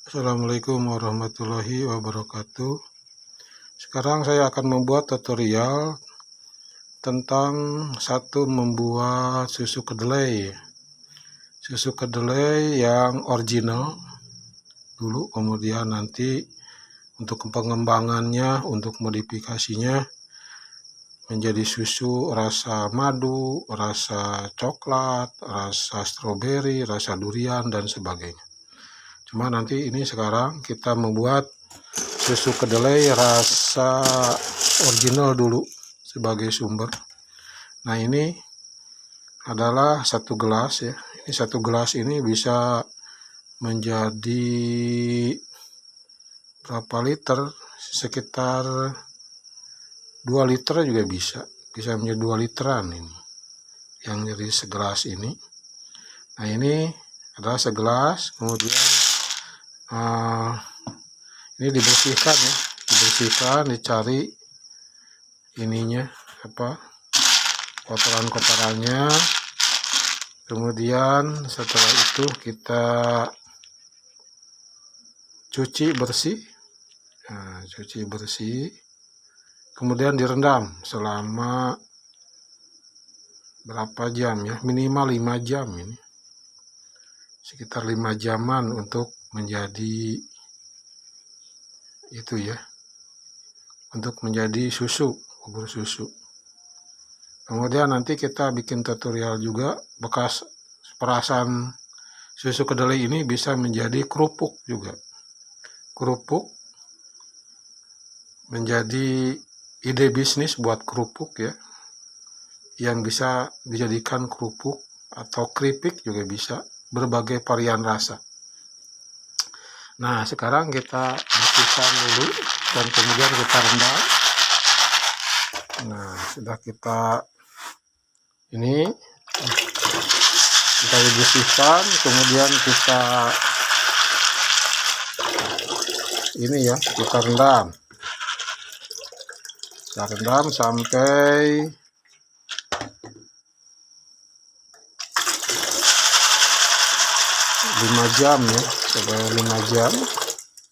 Assalamualaikum warahmatullahi wabarakatuh. Sekarang saya akan membuat tutorial tentang membuat susu kedelai. Susu kedelai yang original dulu, kemudian nanti untuk pengembangannya, untuk modifikasinya menjadi susu rasa madu, rasa coklat, rasa stroberi, rasa durian, dan sebagainya. Cuma nanti ini sekarang kita membuat susu kedelai rasa original dulu sebagai sumber. Nah, ini adalah 1 gelas ya. Ini 1 gelas ini bisa menjadi berapa liter? Sekitar 2 liter juga bisa. Bisa menjadi 2 literan ini. Yang jadi segelas ini. Nah, ini adalah segelas, kemudian ini dibersihkan ya, dicari ininya kotoran-kotorannya. Kemudian setelah itu kita cuci bersih, kemudian direndam selama berapa jam ya, minimal 5 jam ini, sekitar 5 jaman untuk menjadi itu ya, untuk menjadi bubur susu. Kemudian nanti kita bikin tutorial juga bekas perasan susu kedelai ini bisa menjadi kerupuk juga. Kerupuk menjadi ide bisnis buat kerupuk ya, yang bisa dijadikan kerupuk atau keripik juga bisa, berbagai varian rasa. Nah, sekarang kita bersihkan dulu dan kemudian kita rendam. Nah, sudah kita bersihkan, kemudian kita rendam. Kita rendam sampai 5 jam ya, sampai 5 jam.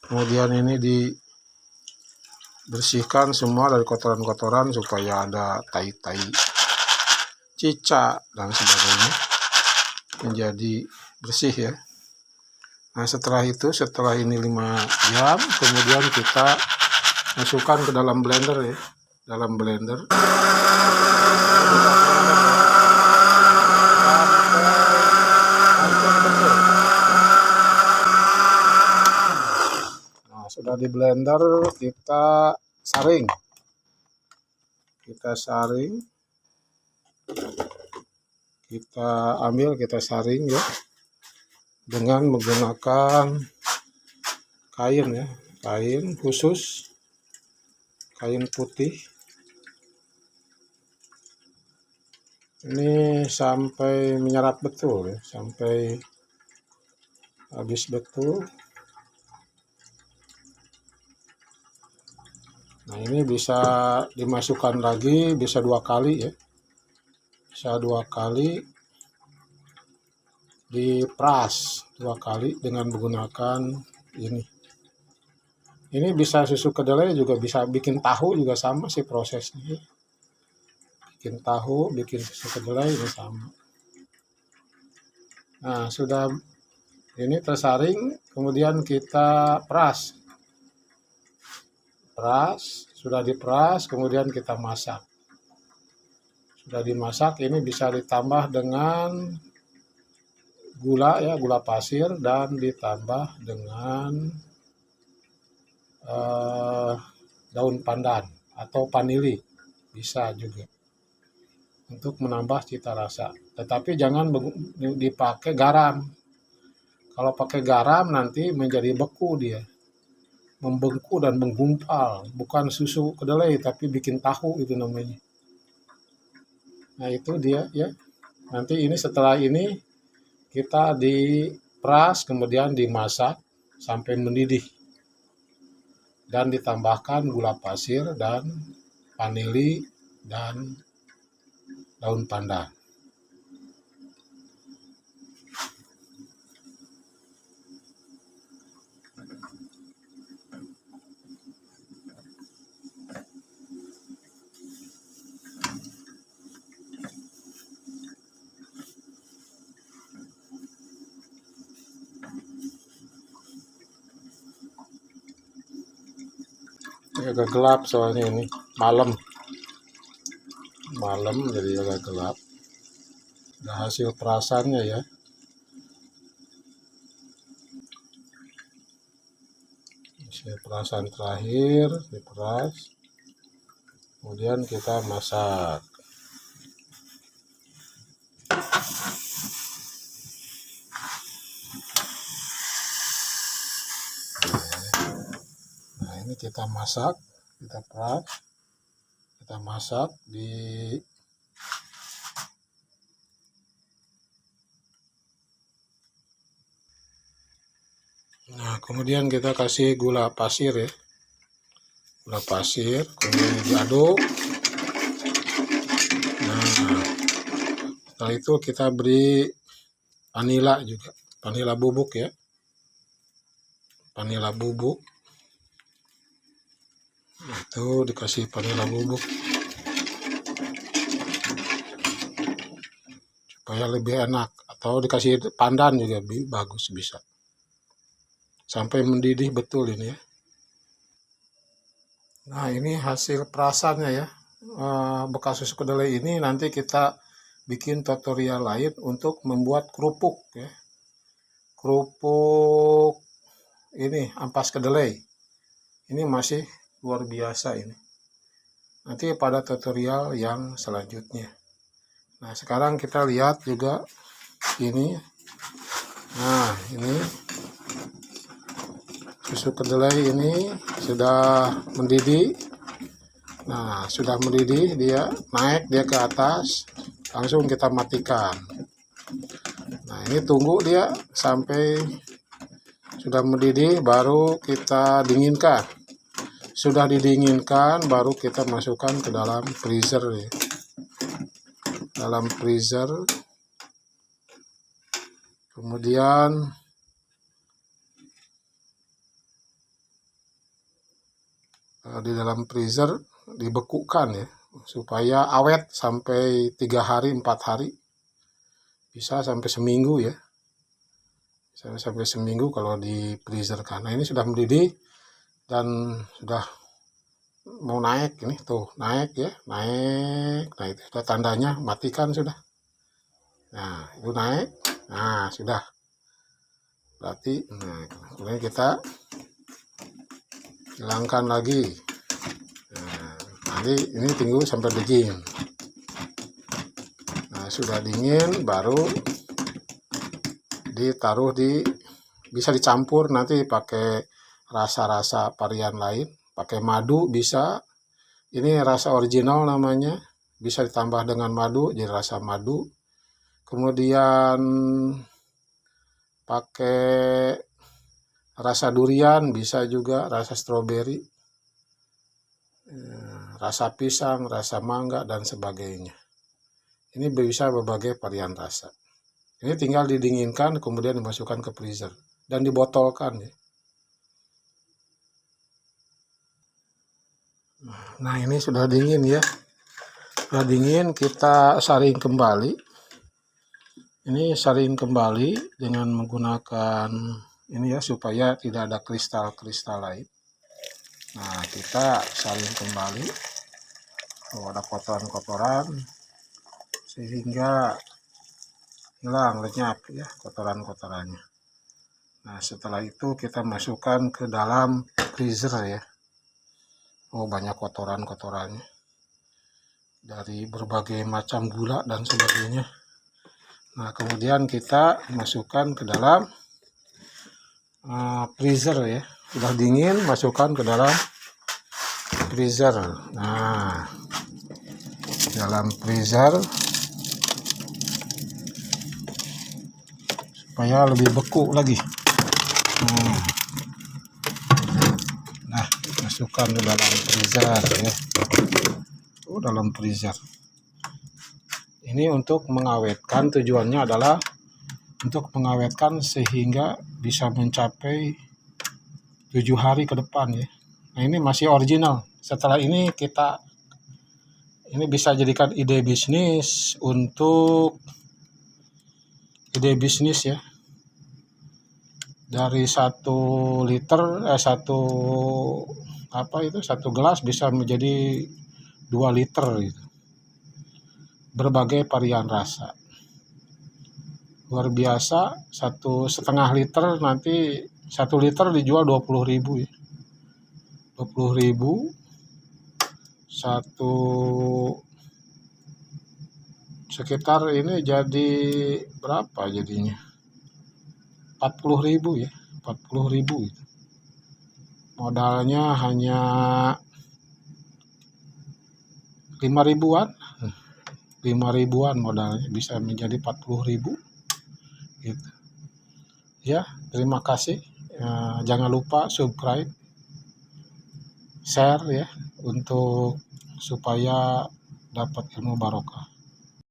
Kemudian ini dibersihkan semua dari kotoran-kotoran supaya ada tai-tai, cicak, dan sebagainya, menjadi bersih ya. Nah, setelah ini 5 jam, kemudian kita masukkan ke dalam blender ya, Nah, sudah di blender, kita saring, kita saring ya, dengan menggunakan kain ya, kain khusus, kain putih. Ini sampai menyerap betul ya, sampai habis betul. Nah, ini bisa dimasukkan lagi, bisa 2 kali ya, diperas 2 kali dengan menggunakan ini. Ini bisa susu kedelai, juga bisa bikin tahu, juga sama sih prosesnya. Bikin tahu, bikin susu kedelai ini sama. Nah, sudah ini tersaring, kemudian kita peras. Sudah diperas, kemudian kita masak. Sudah dimasak, ini bisa ditambah dengan gula ya, gula pasir, dan ditambah dengan daun pandan atau vanili, bisa juga untuk menambah cita rasa. Tetapi jangan dipakai garam. Kalau pakai garam nanti menjadi beku dia, membengku dan menggumpal. Bukan susu kedelai, tapi bikin tahu itu namanya. Nah, itu dia ya. Nanti ini setelah ini kita diperas, kemudian dimasak sampai mendidih, dan ditambahkan gula pasir dan vanili dan daun pandan. agak gelap soalnya ini malam jadi agak gelap. Udah hasil perasannya ya. Hasil perasan terakhir diperas, kemudian kita masak. Nah ini kita masak, kita peras, kita masak di Nah, kemudian kita kasih gula pasir ya. Gula pasir, kemudian diaduk. Nah, setelah itu kita beri vanila juga. Vanila bubuk ya. Vanila bubuk. Itu dikasih vanila bubuk. Supaya lebih enak. Atau dikasih pandan juga bagus bisa. Sampai mendidih betul ini ya. Nah ini hasil perasannya ya. Bekas susu kedelai ini nanti kita bikin tutorial lain untuk membuat kerupuk ya. Kerupuk ini ampas kedelai. Ini masih luar biasa ini. Nanti pada tutorial yang selanjutnya. Nah sekarang kita lihat juga ini. Nah ini susu kedelai ini sudah mendidih. Nah sudah mendidih, dia naik dia ke atas, langsung kita matikan. Nah ini tunggu dia sampai sudah mendidih, baru kita dinginkan. Sudah didinginkan baru kita masukkan ke dalam freezer ya. Dalam freezer, kemudian di dalam freezer dibekukan ya, supaya awet sampai 3 hari 4 hari, bisa sampai seminggu ya, sampai seminggu kalau di freezer. Karena ini sudah mendidih dan sudah mau naik ini tuh, naik ya, naik. Nah itu sudah tandanya matikan sudah. Nah itu naik, nah sudah berarti. Nah kemudian kita hilangkan lagi. Nah, nanti ini tunggu sampai dingin. Nah sudah dingin baru ditaruh bisa dicampur nanti pakai rasa-rasa varian lain, pakai madu bisa. Ini rasa original namanya, bisa ditambah dengan madu jadi rasa madu. Kemudian pakai rasa durian bisa juga, rasa stroberi, rasa pisang, rasa mangga, dan sebagainya. Ini bisa berbagai varian rasa. Ini tinggal didinginkan, kemudian dimasukkan ke freezer dan dibotolkan ya. Nah ini sudah dingin ya. Sudah dingin, kita saring kembali. Ini saring kembali dengan menggunakan ini ya, supaya tidak ada kristal-kristal lain. Nah kita saring kembali. Oh, ada kotoran-kotoran sehingga hilang, lenyap ya kotoran-kotorannya. Nah setelah itu kita masukkan ke dalam freezer ya. Oh banyak kotoran-kotorannya dari berbagai macam gula dan sebagainya. Nah kemudian kita masukkan ke dalam freezer ya. Sudah dingin, masukkan ke dalam freezer. Nah dalam freezer supaya lebih beku lagi. Nah masukkan ke dalam freezer ya. Oh dalam freezer ini untuk mengawetkan, tujuannya adalah untuk mengawetkan sehingga bisa mencapai 7 hari ke depan ya. Nah ini masih original. Setelah ini ini bisa jadikan ide bisnis ya. dari 1 liter satu gelas bisa menjadi 2 liter gitu. Berbagai varian rasa. Luar biasa, 1,5 liter nanti 1 liter dijual 20.000 ya. 20.000 satu sekitar ini jadi berapa jadinya? 40.000 ya, 40.000 gitu. Modalnya hanya 5.000-an. 5.000-an modalnya bisa menjadi 40.000 gitu. Ya, terima kasih. Jangan lupa subscribe, share ya untuk supaya dapat ilmu barokah.